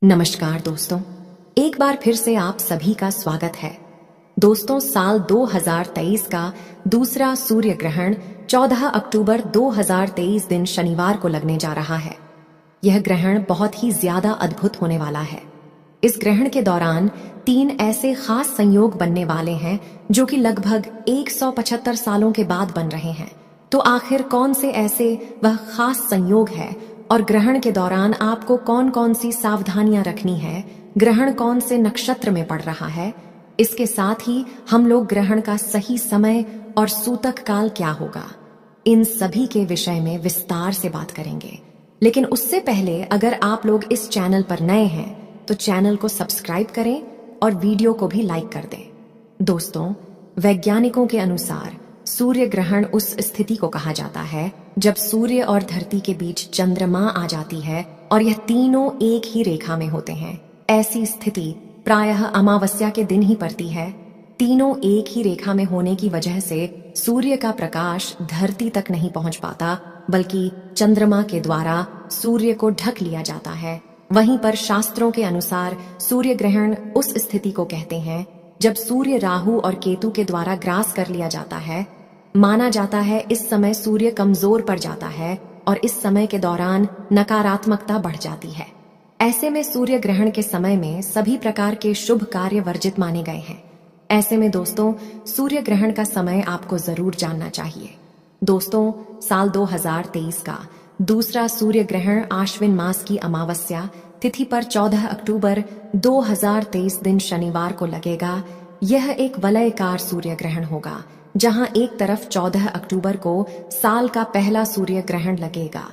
नमस्कार दोस्तों, एक बार फिर से आप सभी का स्वागत है। दोस्तों, साल 2023 का दूसरा सूर्य ग्रहण 14 अक्टूबर 2023 दिन शनिवार को लगने जा रहा है। यह ग्रहण बहुत ही ज्यादा अद्भुत होने वाला है। इस ग्रहण के दौरान 3 ऐसे खास संयोग बनने वाले हैं जो कि लगभग 175 सालों के बाद बन रहे हैं। तो आखिर कौन से ऐसे वह खास संयोग है और ग्रहण के दौरान आपको कौन कौन सी सावधानियां रखनी है, ग्रहण कौन से नक्षत्र में पड़ रहा है, इसके साथ ही हम लोग ग्रहण का सही समय और सूतक काल क्या होगा, इन सभी के विषय में विस्तार से बात करेंगे। लेकिन उससे पहले अगर आप लोग इस चैनल पर नए हैं तो चैनल को सब्सक्राइब करें और वीडियो को भी लाइक कर दें। दोस्तों, वैज्ञानिकों के अनुसार सूर्य ग्रहण उस स्थिति को कहा जाता है जब सूर्य और धरती के बीच चंद्रमा आ जाती है और यह तीनों एक ही रेखा में होते हैं। ऐसी स्थिति प्रायः अमावस्या के दिन ही पड़ती है। तीनों एक ही रेखा में होने की वजह से सूर्य का प्रकाश धरती तक नहीं पहुंच पाता, बल्कि चंद्रमा के द्वारा सूर्य को ढक लिया जाता है। वहीं पर शास्त्रों के अनुसार सूर्य ग्रहण उस स्थिति को कहते हैं जब सूर्य राहु और केतु के द्वारा ग्रास कर लिया जाता है। माना जाता है इस समय सूर्य कमजोर पड़ जाता है और इस समय के दौरान नकारात्मकता बढ़ जाती है। ऐसे में सूर्य ग्रहण के समय में सभी प्रकार के शुभ कार्य वर्जित माने गए हैं। ऐसे में दोस्तों, सूर्य ग्रहण का समय आपको जरूर जानना चाहिए। दोस्तों, साल 2023 का दूसरा सूर्य ग्रहण आश्विन मास की अमावस्या तिथि पर 14 अक्टूबर 2023 दिन शनिवार को लगेगा। यह एक वलयकार सूर्य ग्रहण होगा, जहां एक तरफ 14 अक्टूबर को साल का पहला सूर्य ग्रहण लगेगा,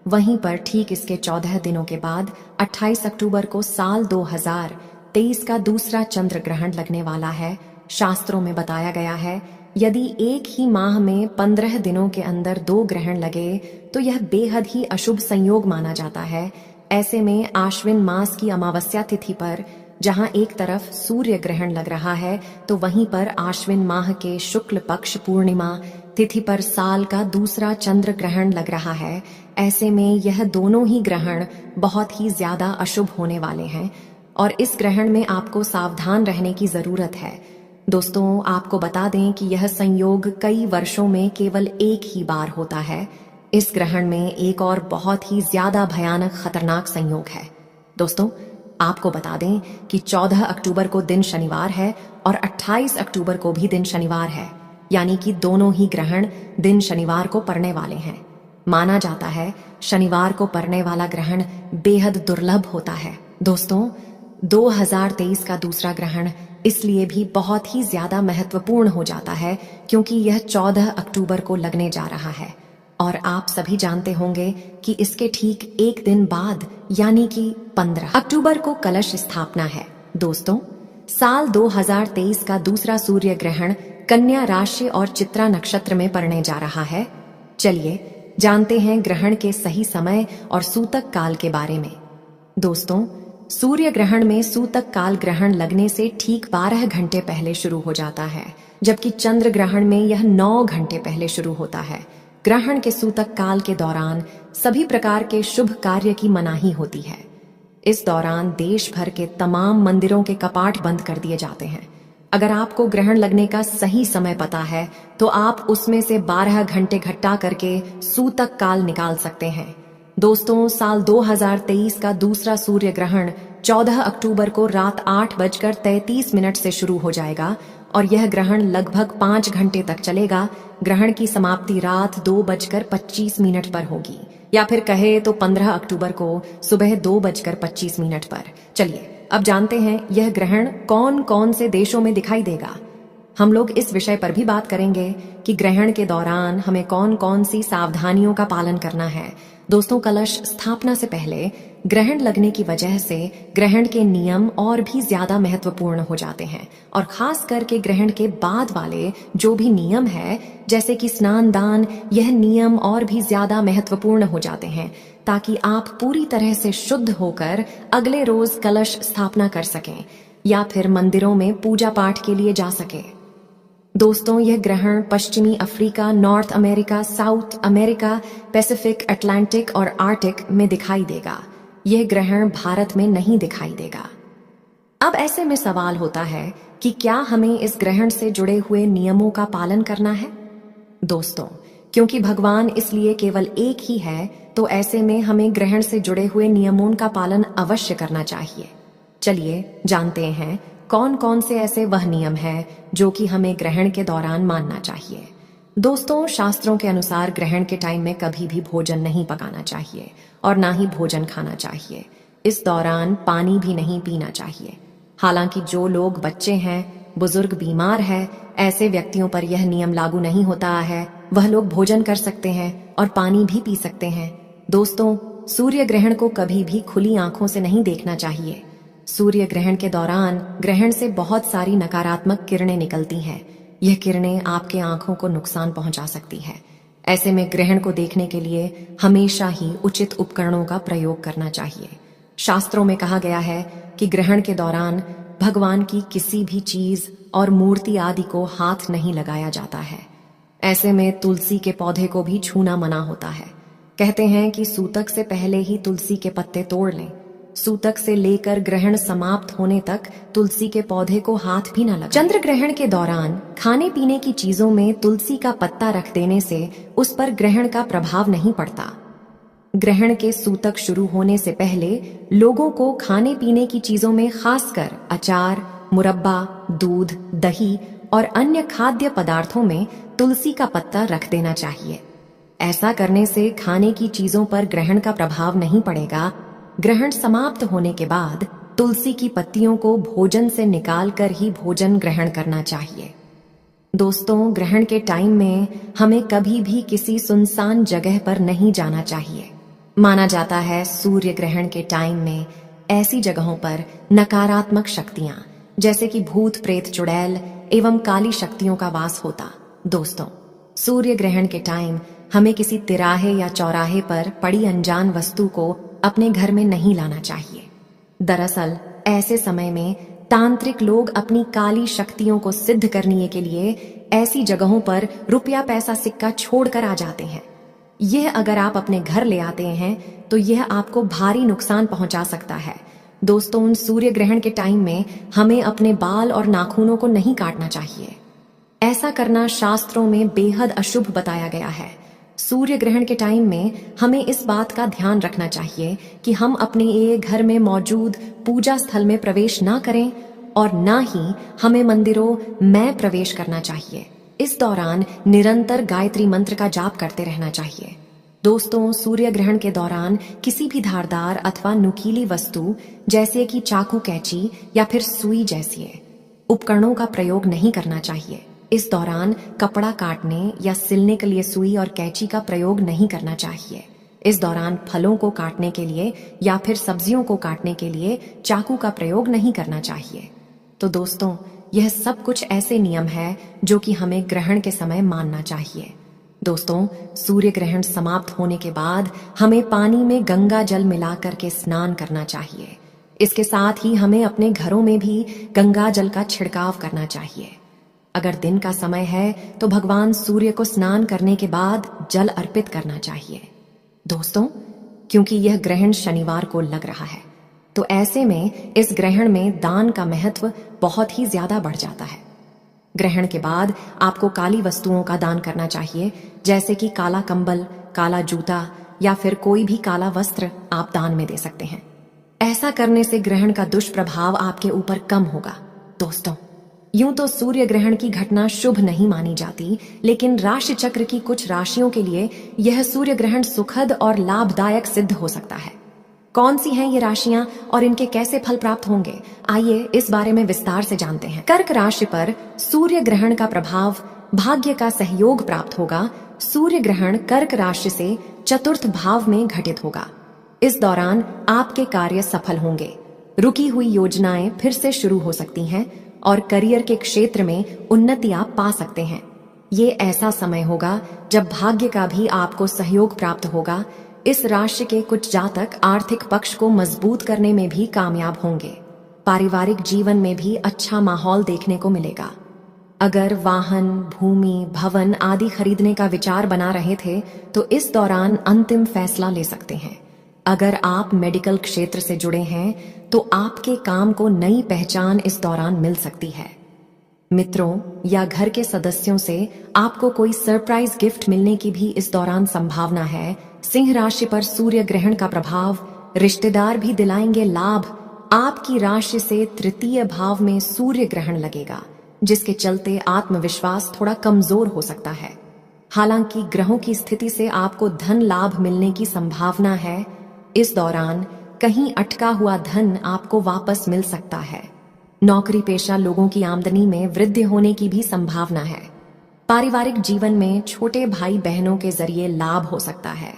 वहीं पर ठीक इसके 14 दिनों के बाद 28 अक्टूबर को साल 2023 का दूसरा चंद्र ग्रहण लगने वाला है। शास्त्रों में बताया गया है यदि एक ही माह में 15 दिनों के अंदर 2 ग्रहण लगे तो यह बेहद ही अशुभ संयोग माना जाता है। ऐसे में आश्विन मास की अमावस्या तिथि पर जहां एक तरफ सूर्य ग्रहण लग रहा है तो वहीं पर आश्विन माह के शुक्ल पक्ष पूर्णिमा तिथि पर साल का दूसरा चंद्र ग्रहण लग रहा है। ऐसे में यह दोनों ही ग्रहण बहुत ही ज्यादा अशुभ होने वाले हैं और इस ग्रहण में आपको सावधान रहने की जरूरत है। दोस्तों, आपको बता दें कि यह संयोग कई वर्षों में केवल एक ही बार होता है। इस ग्रहण में एक और बहुत ही ज्यादा भयानक खतरनाक संयोग है। दोस्तों, आपको बता दें कि 14 अक्टूबर को दिन शनिवार है और 28 अक्टूबर को भी दिन शनिवार है, यानी कि दोनों ही ग्रहण दिन शनिवार को पड़ने वाले हैं। माना जाता है शनिवार को पड़ने वाला ग्रहण बेहद दुर्लभ होता है। दोस्तों, 2023 का दूसरा ग्रहण इसलिए भी बहुत ही ज्यादा महत्वपूर्ण हो जाता है क्योंकि यह 14 अक्टूबर को लगने जा रहा है और आप सभी जानते होंगे कि इसके ठीक एक दिन बाद यानी कि 15 अक्टूबर को कलश स्थापना है। दोस्तों, साल 2023 का दूसरा सूर्य ग्रहण कन्या राशि और चित्रा नक्षत्र में पड़ने जा रहा है। चलिए जानते हैं ग्रहण के सही समय और सूतक काल के बारे में। दोस्तों, सूर्य ग्रहण में सूतक काल ग्रहण लगने से ठीक 12 घंटे पहले शुरू हो जाता है, जबकि चंद्र ग्रहण में यह 9 घंटे पहले शुरू होता है। ग्रहण के सूतक काल के दौरान सभी प्रकार के शुभ कार्य की मनाही होती है। इस दौरान देश भर के तमाम मंदिरों के कपाट बंद कर दिए जाते हैं। अगर आपको ग्रहण लगने का सही समय पता है तो आप उसमें से 12 घंटे घटा करके सूतक काल निकाल सकते हैं। दोस्तों, साल 2023 का दूसरा सूर्य ग्रहण 14 अक्टूबर को रात 8:33 से शुरू हो जाएगा और यह ग्रहण लगभग 5 घंटे तक चलेगा। ग्रहण की समाप्ति रात 2:25 पर होगी, या फिर कहे तो 15 अक्टूबर को सुबह 2:25 पर। चलिए अब जानते हैं यह ग्रहण कौन कौन से देशों में दिखाई देगा। हम लोग इस विषय पर भी बात करेंगे कि ग्रहण के दौरान हमें कौन कौन सी सावधानियों का पालन करना है। दोस्तों, कलश स्थापना से पहले ग्रहण लगने की वजह से ग्रहण के नियम और भी ज्यादा महत्वपूर्ण हो जाते हैं और खास करके ग्रहण के बाद वाले जो भी नियम है जैसे कि स्नान दान, यह नियम और भी ज्यादा महत्वपूर्ण हो जाते हैं ताकि आप पूरी तरह से शुद्ध होकर अगले रोज कलश स्थापना कर सकें या फिर मंदिरों में पूजा पाठ के लिए जा सके। दोस्तों, यह ग्रहण पश्चिमी Africa, north America, south America, Pacific, Atlantic और आर्टिक में दिखाई देगा। यह ग्रहण भारत में नहीं दिखाई देगा। अब ऐसे में सवाल होता है कि क्या हमें इस ग्रहण से जुड़े हुए नियमों का पालन करना है? दोस्तों, क्योंकि भगवान इसलिए केवल एक ही है, तो ऐसे में हमें ग्रहण से जुड़े हुए नियमों का पालन अवश्य करना चाहिए। चलिए जानते हैं कौन कौन से ऐसे वह नियम है जो कि हमें ग्रहण के दौरान मानना चाहिए। दोस्तों, शास्त्रों के अनुसार ग्रहण के टाइम में कभी भी भोजन नहीं पकाना चाहिए और ना ही भोजन खाना चाहिए। इस दौरान पानी भी नहीं पीना चाहिए। हालांकि जो लोग बच्चे हैं, बुजुर्ग, बीमार है, ऐसे व्यक्तियों पर यह नियम लागू नहीं होता है। वह लोग भोजन कर सकते हैं और पानी भी पी सकते हैं। दोस्तों, सूर्य ग्रहण को कभी भी खुली आंखों से नहीं देखना चाहिए। सूर्य ग्रहण के दौरान ग्रहण से बहुत सारी नकारात्मक किरणें निकलती हैं। यह किरणें आपके आंखों को नुकसान पहुंचा सकती है। ऐसे में ग्रहण को देखने के लिए हमेशा ही उचित उपकरणों का प्रयोग करना चाहिए। शास्त्रों में कहा गया है कि ग्रहण के दौरान भगवान की किसी भी चीज और मूर्ति आदि को हाथ नहीं लगाया जाता है। ऐसे में तुलसी के पौधे को भी छूना मना होता है। कहते हैं कि सूतक से पहले ही तुलसी के पत्ते तोड़ लें। सूतक से लेकर ग्रहण समाप्त होने तक तुलसी के पौधे को हाथ भी न लगाएं। चंद्र ग्रहण के दौरान खाने पीने की चीजों में तुलसी का पत्ता रख देने से उस पर ग्रहण का प्रभाव नहीं पड़ता। ग्रहण के सूतक शुरू होने से पहले लोगों को खाने पीने की चीजों में खासकर अचार, मुरब्बा, दूध, दही और अन्य खाद्य पदार्थों में तुलसी का पत्ता रख देना चाहिए। ऐसा करने से खाने की चीजों पर ग्रहण का प्रभाव नहीं पड़ेगा। ग्रहण समाप्त होने के बाद तुलसी की पत्तियों को भोजन से निकालकर ही भोजन ग्रहण करना चाहिए। दोस्तों, ग्रहण के टाइम में हमें कभी भी किसी सुनसान जगह पर नहीं जाना चाहिए। माना जाता है सूर्य ग्रहण के टाइम में ऐसी जगहों पर नकारात्मक शक्तियां जैसे कि भूत, प्रेत, चुड़ैल एवं काली शक्तियों का वास होता। दोस्तों, सूर्य ग्रहण के टाइम हमें किसी तिराहे या चौराहे पर पड़ी अनजान वस्तु को अपने घर में नहीं लाना चाहिए। दरअसल ऐसे समय में तांत्रिक लोग अपनी काली शक्तियों को सिद्ध करने के लिए ऐसी जगहों पर रुपया, पैसा, सिक्का छोड़कर आ जाते हैं। यह अगर आप अपने घर ले आते हैं तो यह आपको भारी नुकसान पहुंचा सकता है। दोस्तों, उन सूर्य ग्रहण के टाइम में हमें अपने बाल और नाखूनों को नहीं काटना चाहिए। ऐसा करना शास्त्रों में बेहद अशुभ बताया गया है। सूर्य ग्रहण के टाइम में हमें इस बात का ध्यान रखना चाहिए कि हम अपने घर में मौजूद पूजा स्थल में प्रवेश ना करें और ना ही हमें मंदिरों में प्रवेश करना चाहिए। इस दौरान निरंतर गायत्री मंत्र का जाप करते रहना चाहिए। दोस्तों, सूर्य ग्रहण के दौरान किसी भी धारदार अथवा नुकीली वस्तु जैसे कि चाकू, कैंची या फिर सुई जैसे उपकरणों का प्रयोग नहीं करना चाहिए। इस दौरान कपड़ा काटने या सिलने के लिए सुई और कैंची का प्रयोग नहीं करना चाहिए। इस दौरान फलों को काटने के लिए या फिर सब्जियों को काटने के लिए चाकू का प्रयोग नहीं करना चाहिए। तो दोस्तों, यह सब कुछ ऐसे नियम है जो कि हमें ग्रहण के समय मानना चाहिए। दोस्तों, सूर्य ग्रहण समाप्त होने के बाद हमें पानी में गंगा जल मिलाकर के स्नान करना चाहिए। इसके साथ ही हमें अपने घरों में भी गंगा जल का छिड़काव करना चाहिए। अगर दिन का समय है तो भगवान सूर्य को स्नान करने के बाद जल अर्पित करना चाहिए। दोस्तों, क्योंकि यह ग्रहण शनिवार को लग रहा है, तो ऐसे में इस ग्रहण में दान का महत्व बहुत ही ज्यादा बढ़ जाता है। ग्रहण के बाद आपको काली वस्तुओं का दान करना चाहिए, जैसे कि काला कंबल, काला जूता या फिर कोई भी काला वस्त्र आप दान में दे सकते हैं। ऐसा करने से ग्रहण का दुष्प्रभाव आपके ऊपर कम होगा। दोस्तों, यूं तो सूर्य ग्रहण की घटना शुभ नहीं मानी जाती, लेकिन राशि चक्र की कुछ राशियों के लिए यह सूर्य ग्रहण सुखद और लाभदायक सिद्ध हो सकता है। कौन सी हैं ये राशियां और इनके कैसे फल प्राप्त होंगे, आइए इस बारे में विस्तार से जानते हैं। कर्क राशि पर सूर्य ग्रहण का प्रभाव भाग्य का सहयोग प्राप्त होगा। सूर्य ग्रहण कर्क राशि से चतुर्थ भाव में घटित होगा। इस दौरान आपके कार्य सफल होंगे। रुकी हुई योजनाएं फिर से शुरू हो सकती हैं और करियर के क्षेत्र में उन्नति आप पा सकते हैं। ये ऐसा समय होगा जब भाग्य का भी आपको सहयोग प्राप्त होगा। इस राशि के कुछ जातक आर्थिक पक्ष को मजबूत करने में भी कामयाब होंगे। पारिवारिक जीवन में भी अच्छा माहौल देखने को मिलेगा। अगर वाहन, भूमि, भवन आदि खरीदने का विचार बना रहे थे तो इस दौरान अंतिम फैसला ले सकते हैं। अगर आप मेडिकल क्षेत्र से जुड़े हैं तो आपके काम को नई पहचान इस दौरान मिल सकती है। मित्रों या घर के सदस्यों से आपको कोई सरप्राइज गिफ्ट मिलने की भी इस दौरान संभावना है। सिंह राशि पर सूर्य ग्रहण का प्रभाव, रिश्तेदार भी दिलाएंगे लाभ। आपकी राशि से तृतीय भाव में सूर्य ग्रहण लगेगा, जिसके चलते आत्मविश्वास थोड़ा कमजोर हो सकता है। हालांकि ग्रहों की स्थिति से आपको धन लाभ मिलने की संभावना है। इस दौरान कहीं अटका हुआ धन आपको वापस मिल सकता है। नौकरी पेशा लोगों की आमदनी में वृद्धि होने की भी संभावना है। पारिवारिक जीवन में छोटे भाई बहनों के जरिए लाभ हो सकता है।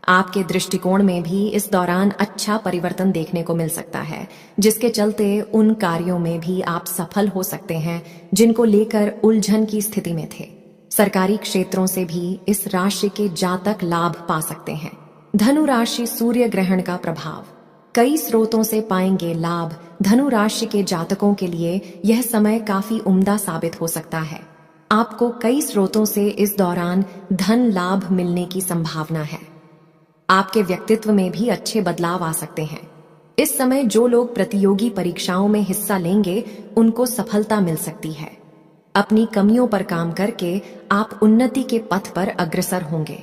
आपके दृष्टिकोण में भी इस दौरान अच्छा परिवर्तन देखने को मिल सकता है, जिसके चलते उन कार्यों में भी आप सफल हो सकते हैं जिनको लेकर उलझन की स्थिति में थे। सरकारी क्षेत्रों से भी इस राशि के जातक लाभ पा सकते हैं। धनु राशि सूर्य ग्रहण का प्रभाव, कई स्रोतों से पाएंगे लाभ। धनु राशि के जातकों के लिए यह समय काफी उम्दा साबित हो सकता है। आपको कई स्रोतों से इस दौरान धन लाभ मिलने की संभावना है। आपके व्यक्तित्व में भी अच्छे बदलाव आ सकते हैं। इस समय जो लोग प्रतियोगी परीक्षाओं में हिस्सा लेंगे उनको सफलता मिल सकती है। अपनी कमियों पर काम करके आप उन्नति के पथ पर अग्रसर होंगे।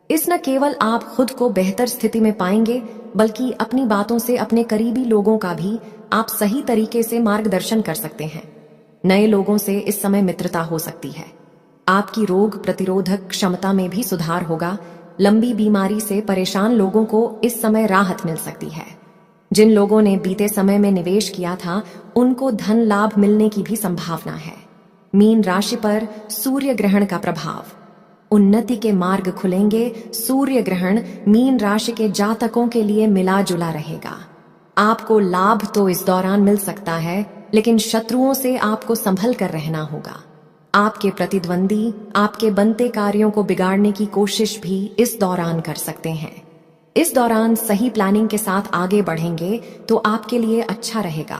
इस न केवल आप खुद को बेहतर स्थिति में पाएंगे, बल्कि अपनी बातों से अपने करीबी लोगों का भी आप सही तरीके से मार्गदर्शन कर सकते हैं। नए लोगों से इस समय मित्रता हो सकती है। आपकी रोग प्रतिरोधक क्षमता में भी सुधार होगा। लंबी बीमारी से परेशान लोगों को इस समय राहत मिल सकती है। जिन लोगों ने बीते समय में निवेश किया था उनको धन लाभ मिलने की भी संभावना है। मीन राशि पर सूर्य ग्रहण का प्रभाव, उन्नति के मार्ग खुलेंगे। सूर्य ग्रहण मीन राशि के जातकों के लिए मिला जुला रहेगा। आपको लाभ तो इस दौरान मिल सकता है, लेकिन शत्रुओं से आपको संभल कर रहना होगा। आपके प्रतिद्वंदी आपके बनते कार्यों को बिगाड़ने की कोशिश भी इस दौरान कर सकते हैं। इस दौरान सही प्लानिंग के साथ आगे बढ़ेंगे तो आपके लिए अच्छा रहेगा।